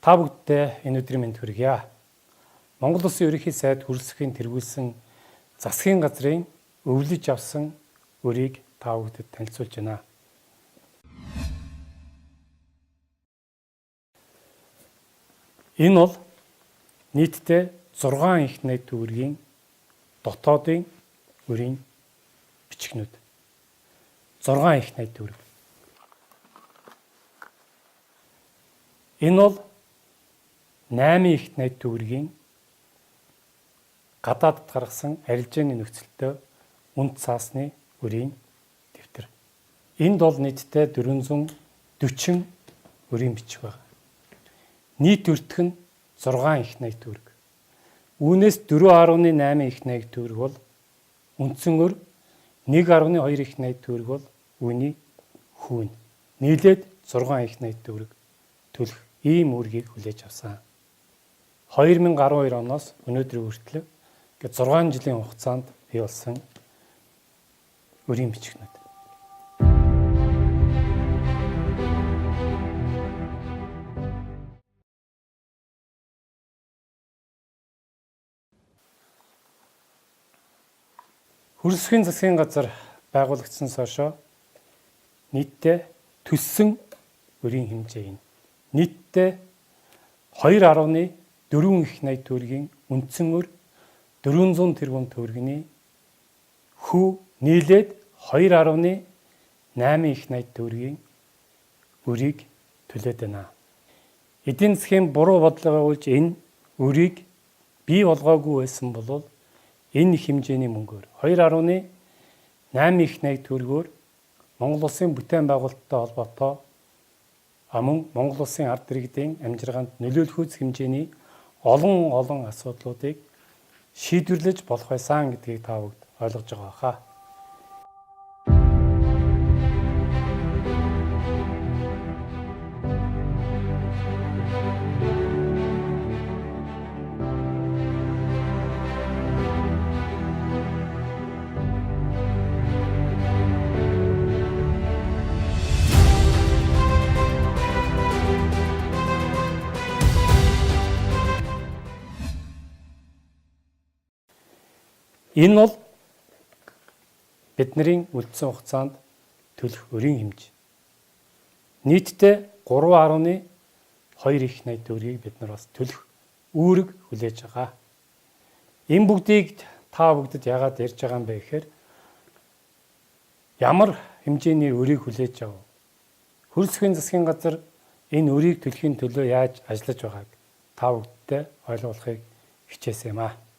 Та бүгдээ энэ өдрийн мэнд хүргье. Монгол Улсын ерөнхий сайд хүрэлцэхийн тэргүүлсэн засгийн газрын өвлөж авсан өрийг та бүгдэд танилцуулж байна. Энэ бол нийтдээ 6 их найт төгрөгийн дотоодын өрийн бичгнүүд. 6 их найт төгрөг. Энэ бол 8 их найт төгрөгийн гадаадд гаргасан арилжааны нөхцөлтөй үнд цаасны өрийн дэвтэр. Энд бол нийтдээ 440 өрийн бичиг байна. Нийт өртөх нь 6 их найт төгрөг. Үүнээс 4.8 их найт төгрөг бол үндсэн өр, 1.2 их найт төгрөг бол үүний хүүн. Нийлээд 6 их найт төгрөг төлөх ийм үүргийг хүлээж авсан. 2012 оноос өнөөдрийн хүртэл 6 жилийн хугацаанд бий болсон өрийн бичгнүүд. Хүрэлцэхийн засгийн газар байгуулагдсанаас хойш нийтдээ төлсөн өрийн хэмжээ энэ. Нийтдээ 2.4 их найт төгрөгийн үндсэн өр 400 тэрбум төгрөгийн хүү нийлээд 2.8 их найт төгрөгийн өрийг төлөөд байна. Эдийн засгийн буруу бодлого явуулж энэ өрийг бий болгоогүй байсан бол энэ их хэмжээний мөнгөөр 2.8 их найт төгрөгөөр Монгол Улсын бүтээн байгуулалттай холбоотой мөн Монгол Улсын ард иргэдийн амжиргаанд нөлөөлөх үс хэмжээний олон асуудлуудыг шийдвэрлэж болох байсан гэдгийг та бүгд ойлгож байгаа хаа. Энэ бол бидний үлдсэн хугацаанд төлөх өрийн хэмжээ. Нийтдээ 3.2 их найт төгрөгийг бид нар бас төлөх үүрэг хүлээж байгаа. Энэ бүгдийг та бүгдэд яагаад ярьж байгаа юм бэ гэхээр ямар хэмжээний өрийг хүлээж авав? Хүрэлцэхийн засгийн газар энэ өрийг төлөхийн төлөө яаж ажиллаж байгааг та бүгдтэй ойлгуулахыг хичээсэн юм аа.